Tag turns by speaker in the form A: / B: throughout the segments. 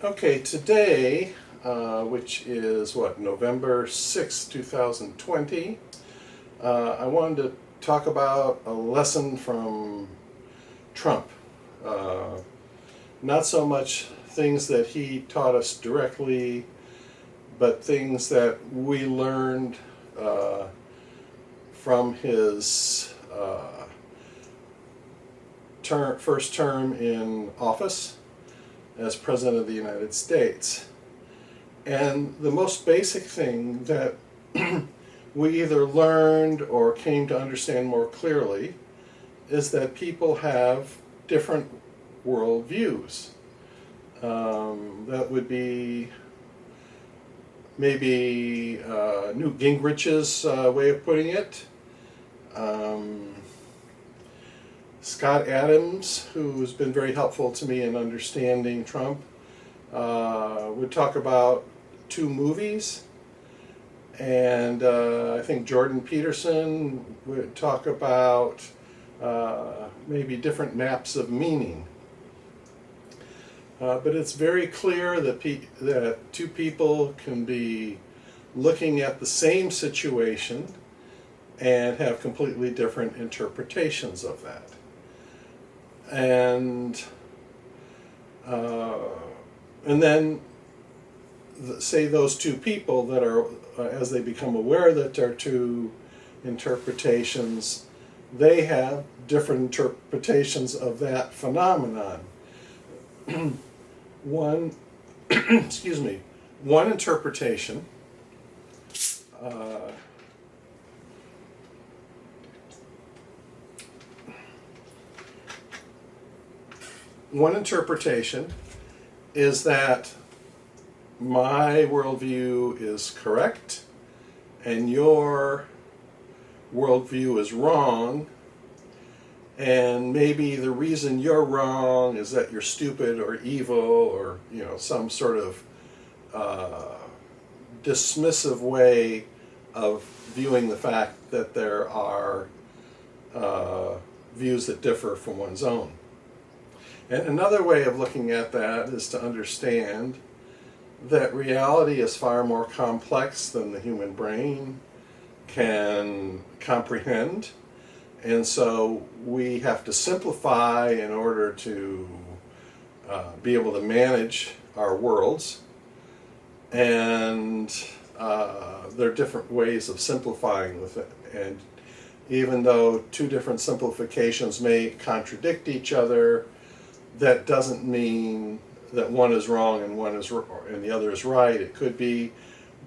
A: Okay, today, which is what, November 6th, 2020, I wanted to talk about a lesson from Trump. Uh, Not so much things that he taught us directly, but things that we learned uh, from his first term in office as President of the United States. And the most basic thing that we either learned or came to understand more clearly is that people have different worldviews. That would be maybe Newt Gingrich's way of putting it. Scott Adams, who's been very helpful to me in understanding Trump, would talk about two movies. And I think Jordan Peterson would talk about maybe different maps of meaning. But it's very clear that that two people can be looking at the same situation and have completely different interpretations of that. And then say those two people that are, as they become aware that there are two interpretations, they have different interpretations of that phenomenon. One, excuse me, one interpretation is that my worldview is correct and your worldview is wrong, and maybe the reason you're wrong is that you're stupid or evil or some sort of dismissive way of viewing the fact that there are views that differ from one's own. And another way of looking at that is to understand that reality is far more complex than the human brain can comprehend. And so we have to simplify in order to be able to manage our worlds. And there are different ways of simplifying with it. And even though two different simplifications may contradict each other, that doesn't mean that one is wrong and and the other is right. It could be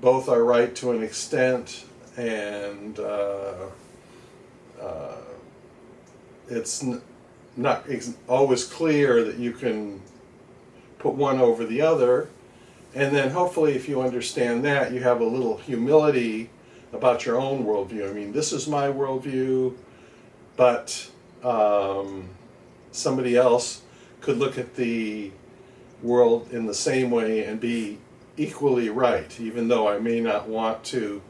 A: both are right to an extent, and it's not always clear that you can put one over the other. And then hopefully if you understand that, you have a little humility about your own worldview. I mean, this is my worldview, but somebody else could look at the world in the same way and be equally right, even though I may not want to,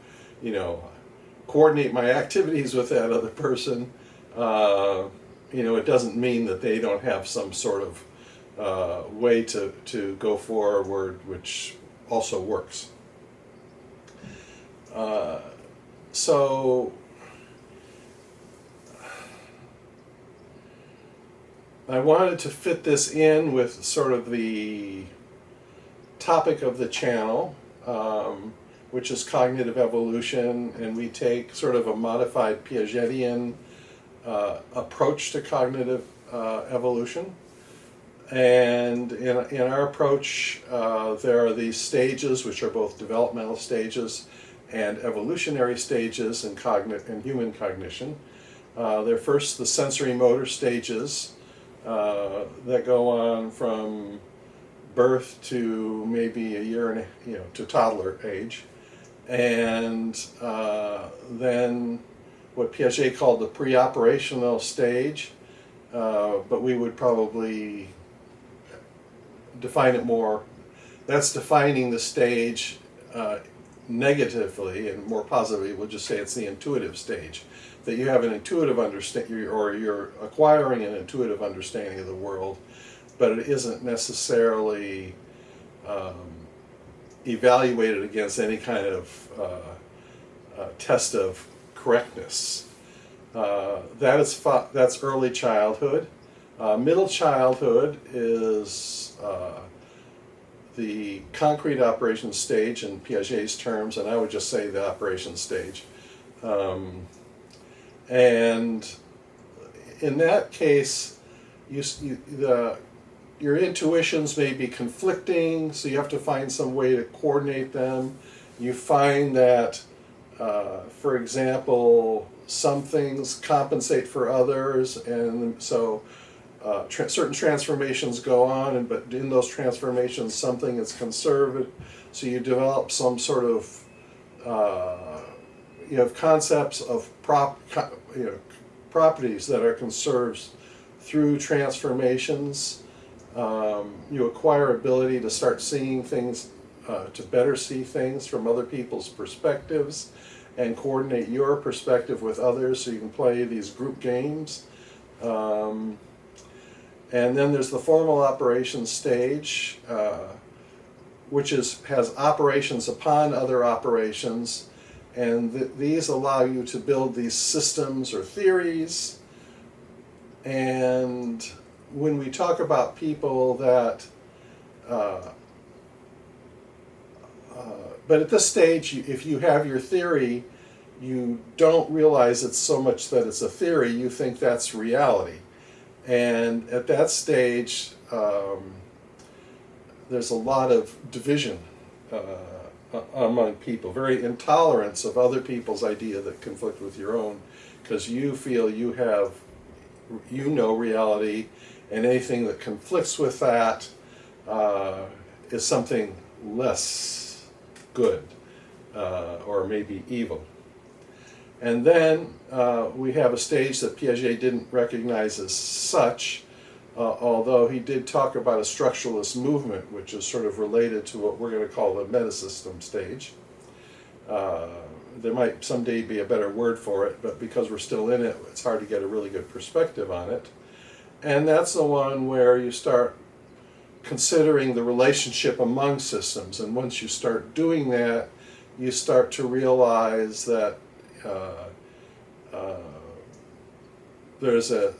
A: coordinate my activities with that other person. It doesn't mean that they don't have some sort of way to go forward, which also works. So I wanted to fit this in with sort of the topic of the channel, which is cognitive evolution, and we take sort of a modified Piagetian approach to cognitive evolution. And in our approach, there are these stages, which are both developmental stages and evolutionary stages in human cognition. They're first the sensory motor stages that go on from birth to maybe a year and to toddler age, and then what Piaget called the pre-operational stage, but we would probably define it more. That's defining the stage negatively, and more positively we'll just say it's the intuitive stage, that you have an intuitive understanding, or you're acquiring an intuitive understanding of the world, but it isn't necessarily evaluated against any kind of test of correctness. That's early childhood. Middle childhood is the concrete operation stage in Piaget's terms, and I would just say the operation stage. And in that case, your intuitions may be conflicting, so you have to find some way to coordinate them. You find that, for example, some things compensate for others, and so certain transformations go on, but in those transformations something is conserved, so you develop some sort of you have concepts of properties that are conserved through transformations. You acquire ability to start seeing things, to better see things from other people's perspectives and coordinate your perspective with others so you can play these group games. And then there's the formal operations stage, which has operations upon other operations, and these allow you to build these systems or theories. And when we talk about people that, but at this stage, if you have your theory, you don't realize it's so much that it's a theory, you think that's reality. And at that stage, there's a lot of division among people, very intolerance of other people's idea that conflict with your own, because you feel you know reality, and anything that conflicts with that is something less good or maybe evil. And then we have a stage that Piaget didn't recognize as such, although he did talk about a structuralist movement, which is sort of related to what we're going to call the metasystem stage. There might someday be a better word for it, but because we're still in it, it's hard to get a really good perspective on it. And that's the one where you start considering the relationship among systems. And once you start doing that, you start to realize that there's a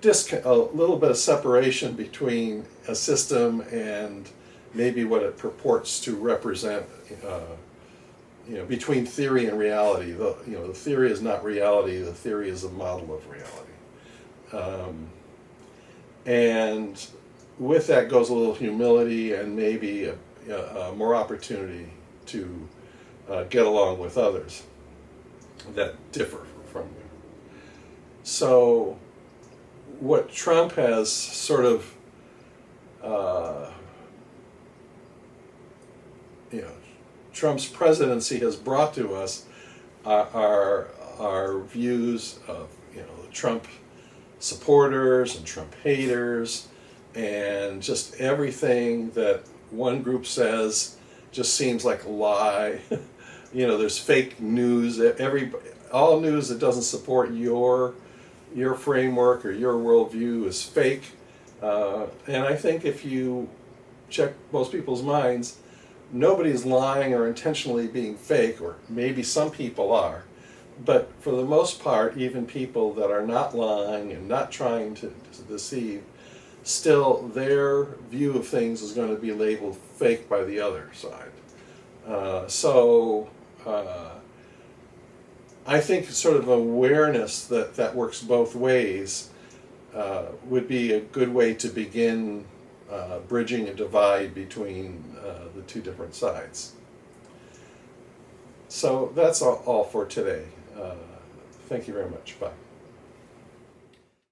A: little bit of separation between a system and maybe what it purports to represent, between theory and reality. The theory is not reality, the theory is a model of reality. And with that goes a little humility and maybe more opportunity to get along with others that differ from you. So what Trump has sort of, Trump's presidency has brought to us are views of, Trump supporters and Trump haters, and just everything that one group says just seems like a lie. There's fake news. All news that doesn't support your framework or your worldview is fake. And I think if you check most people's minds, nobody's lying or intentionally being fake, or maybe some people are. But for the most part, even people that are not lying and not trying to deceive, still their view of things is going to be labeled fake by the other side. I think sort of awareness that works both ways would be a good way to begin bridging a divide between the two different sides. So that's all for today. Thank you very much. Bye.